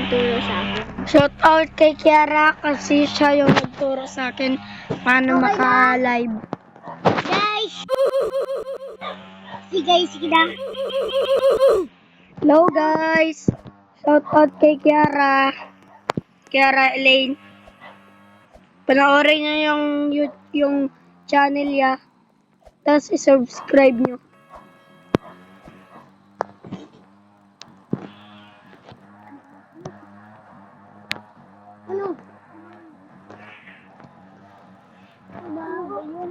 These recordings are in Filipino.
nagturo sa akin. Shout out kay Kiara kasi siya yung nagturo sa akin paano maka-live. Guys! Sige na. Hello guys! Shout out kay Kiara. Kiara Elaine. Panoorin niyo yung channel niya. Tapos i-subscribe niyo. Ano? Ano ba yun?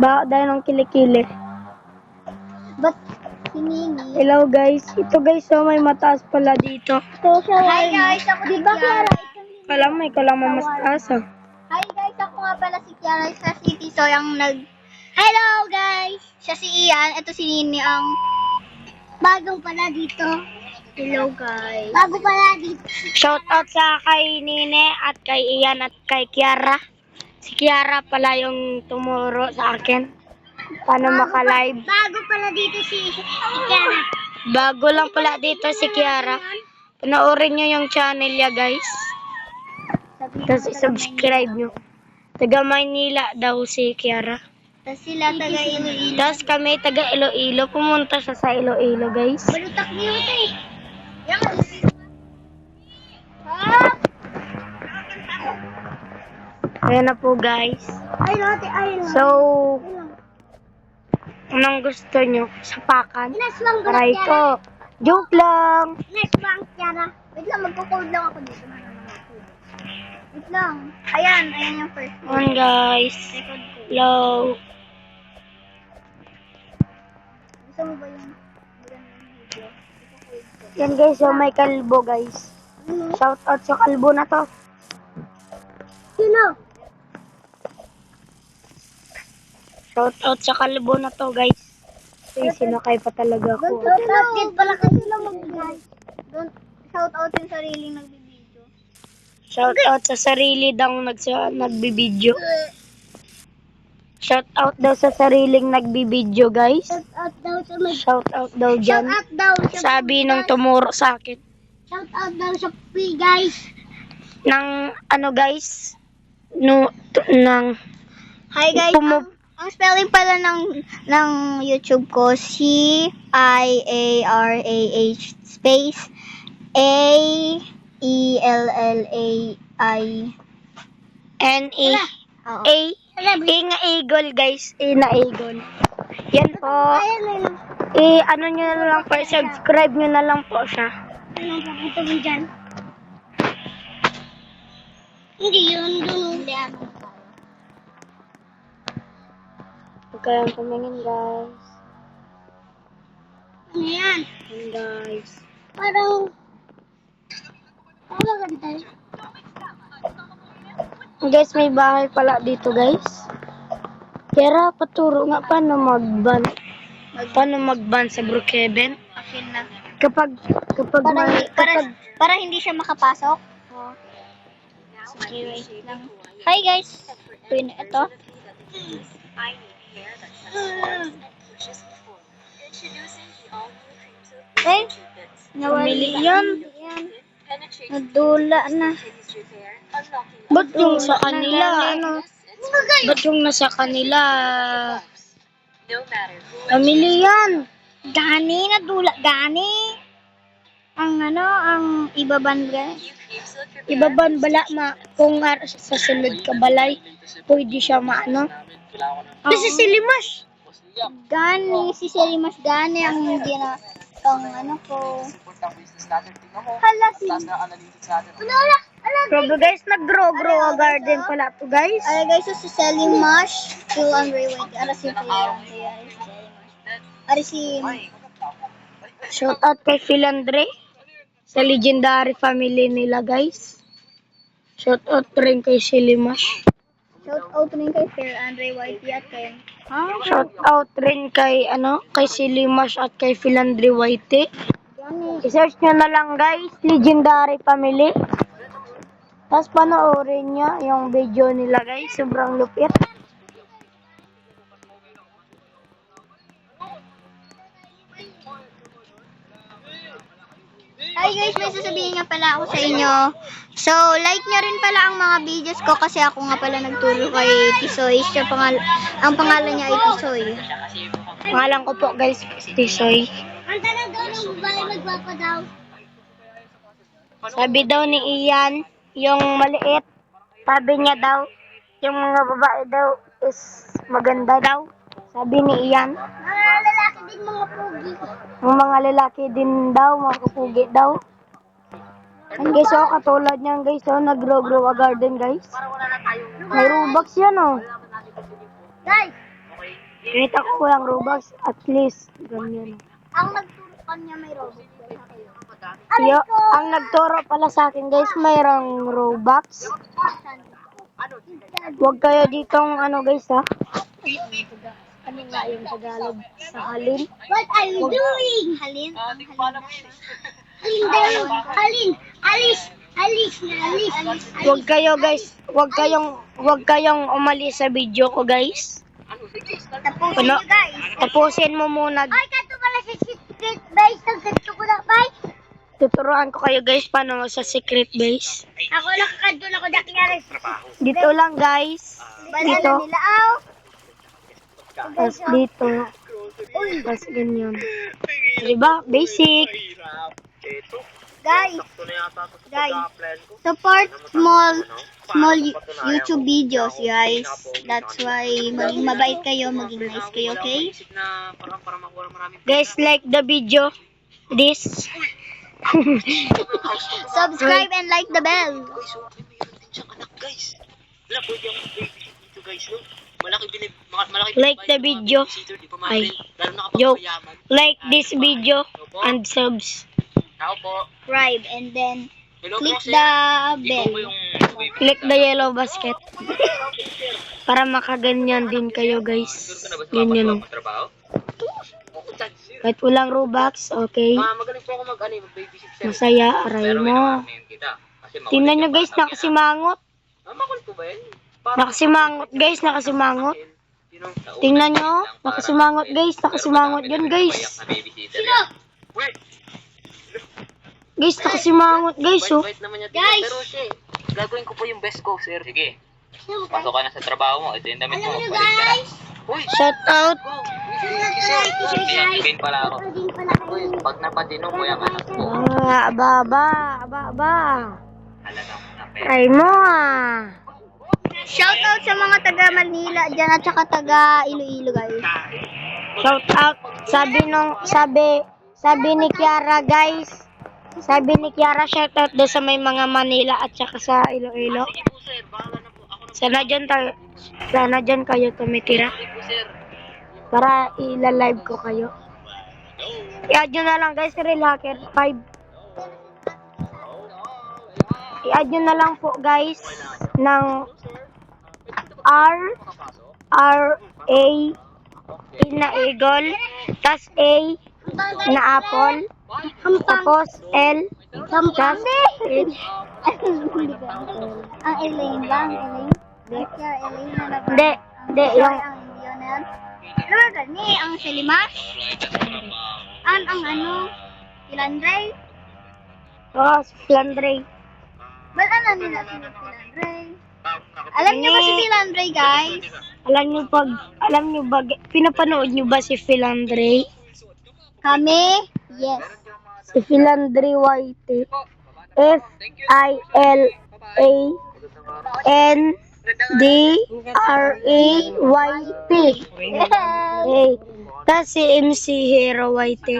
Ba dahil ng kilikili. Ba't hinini? Hello guys. Ito guys, so may mataas pala dito. Hi guys, ako di ba Kiara? Kala mo, ikaw lang mas taas ah. Hi guys, ako nga pala si Kiara sa City. So yung Hello guys! Siya si Ian, ito si Nini ang bagong pala dito. Hello guys. Bago pala dito. Shout out sa kay Nine at kay Ian at kay Kiara. Si Kiara pala yung tumuro sa akin paano maka-live. Bago pala dito si Kiara. Bago lang pala dito si Kiara. Panoorin nyo yung channel niya guys. Tapos subscribe nyo. Taga Maynila daw si Kiara. Tapos sila taga Iloilo. Tapos kami taga Iloilo. Pumunta siya sa Iloilo guys. Balutak niyo ito eh. Yan. Ah! Ayan na po guys. Ay, lote, ay. So, anong gusto nyo? Sapakan? Naswang ko Aray ko. Joke lang. Naswang Kiara. Wait lang, magko-code lang ako dito. Wait lang. Ayan yung first code. Ayan guys. Second code. Hello. Gusto mo ba yung magandang video? Iko-code ko. Yan guys, yung may kalbo guys. Shout out sa kalbo na to. Sino? Shout out sa kalbo na to guys. Sinakay pa talaga ako. Shout out din pala kasi lang magbigay. Don't shout out yung sariling nagbibideo. Shout out sa sarili daw nagbibideo. Shout out daw sa sariling nagbibideo guys. Shout out daw sa Shout out daw Shout dyan. out daw sa Sabi nung tumuro sa akin. Shout out daw sa P guys. Nang ano guys? Nang Hi guys. Ang spelling pala ng YouTube ko CIARAH space AELLAI N-E Oo. A nga eagle guys. A na eagle. Yan po. Ano nyo na lang po. Subscribe nyo na lang po siya. Anong papunta mo dyan? Hindi yun. Doon. Hindi ano. Huwag kayong tumingin guys. Ano yan? Yan guys. Parang ganda. Guys, may bahay pala dito guys. Kaya paturo nga paano mag-ban. Paano mag-ban sa Brookhaven? Akin na. Kapag Para hindi siya makapasok. Sige, wait lang. Hi guys. Ito. Eh, Pamili yan. Nadula na. Ba't yung sa kanila? Ano? Ba't yung nasa kanila? Pamili yan. Gani, nadula. Gani. Ang ibaban guys. Ibaban bala kung sa sunod ka balay, pwede siya maano. Kasi si Limash. Gani, si Serimas Gani ang hindi na ang ano ko. Hala si. Wala. Grabe guys, nag-grow a garden pala to guys. Ay guys, so si Selimash, to Andre White, ara si Kuya. Ari si Shout out kay Philandre sa legendary family nila guys. Shout out rin kay Silimash. shout out rin kay Fair Andre White at kay Shout out rin kay kay Silimash at kay Philandre White. Gani. I-search nyo na lang guys, legendary family. Tapos panoorin nyo yung video nila guys, sobrang lupit. Hi guys, may sasabihin nga pala ako sa inyo. So, like nyo rin pala ang mga videos ko kasi ako nga pala nagturo kay Tisoy. Ang pangalan niya ay Tisoy. Pangalan ko po guys, Tisoy. Ang tanong daw ng babae magpapa daw. Sabi daw ni Ian, yung maliit, sabi niya daw, yung mga babae daw is maganda daw. Sabi ni Ian, Mga lalaki din mga pugi. yung mga lalaki din daw, mga kapugi daw. And guys, oh, katulad niyan guys, oh, nag-grow a garden guys. May Robux yan, oh. Guys, Kita ko walang Robux, at least, ganyan. ang nagturo kanya may robot. Yo, ang nagturo pala sa akin guys, mayroong Robux. Huwag kayo ditong ano guys ha. Ano nga yung Tagalog sa halin? What are you doing? Halin? Halin daw. Halin. Alis. Alis na alis. Huwag kayo guys, huwag kayong umalis sa video ko guys. Tapusin nyo guys. Tapusin mo muna. Ay, kanto pala si secret base. Nagkanto ko na bye. Tuturuan ko kayo guys paano sa secret base. Ako nakakanto na ko dakiyaris. Dito lang guys. Banala Dito. nila aw. Tapos dito. Tapos ganyan. Diba? Basic. Guys, support small YouTube videos, guys. That's why maging mabait kayo, maging nice kayo, okay? Guys, like the video. This. Subscribe and like the bell. Like the video. Ay. Yo. Like this video and subs. Subscribe and then click the bell. Click the yellow basket. Para makaganyan din kayo guys. Ganyan. Kahit walang Robux, okay. Magaling po ako mag-babysit sir. Masaya, aray mo. Tingnan nyo guys, nakasimangot. Makul po ba yan? Nakasimangot guys, nakasimangot. Tingnan nyo, nakasimangot guys, nakasimangot yun guys. Sino? Wait! Guys, nakasimangot guys, oh. Wait naman niya. Guys! Pero siya, gagawin ko po yung best ko sir. Sige. Pasok ka na sa trabaho mo. Ito yung damit mo. Alam nyo Balik ka na. guys, Uy! Shout out. Pin pala ako. Uy, pag napatino mo yung anak ko. Aba. Alaga mo na pera. Try mo ah. shout out sa mga taga Manila dyan at saka taga Iloilo guys. Shout out. Sabi ni Kiara guys. Sabi ni Kiara, shout out doon sa may mga Manila at saka sa Iloilo. Sige po sir, bahala na po. Ako na Sana dyan kayo tumitira. po sir. Para ila-live ko kayo. I-add nyo na lang guys, Real Hacker 5. I-add nyo na lang po guys ng R-A na eagle, tas A na apple, tapos L, tas H. Ang Elaine ba? Ang Elaine? Kaya Elaine na nag- Hindi, yung ang Indio na yan. Ano ba gani? Ang Selimas? Ang ano? Ilandray? Flandre. Ba't ano nila si Pilandray? Alam niyo ba si Pilandray, guys? Alam nyo ba, pinapanood nyo ba si Philandre? Kami? Yes. Si Philandre White. Philandreyt. Okay. Tapos si MC Hero White.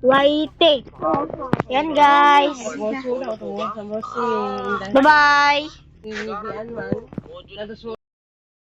MCHERROYT. Yan guys. Bye-bye.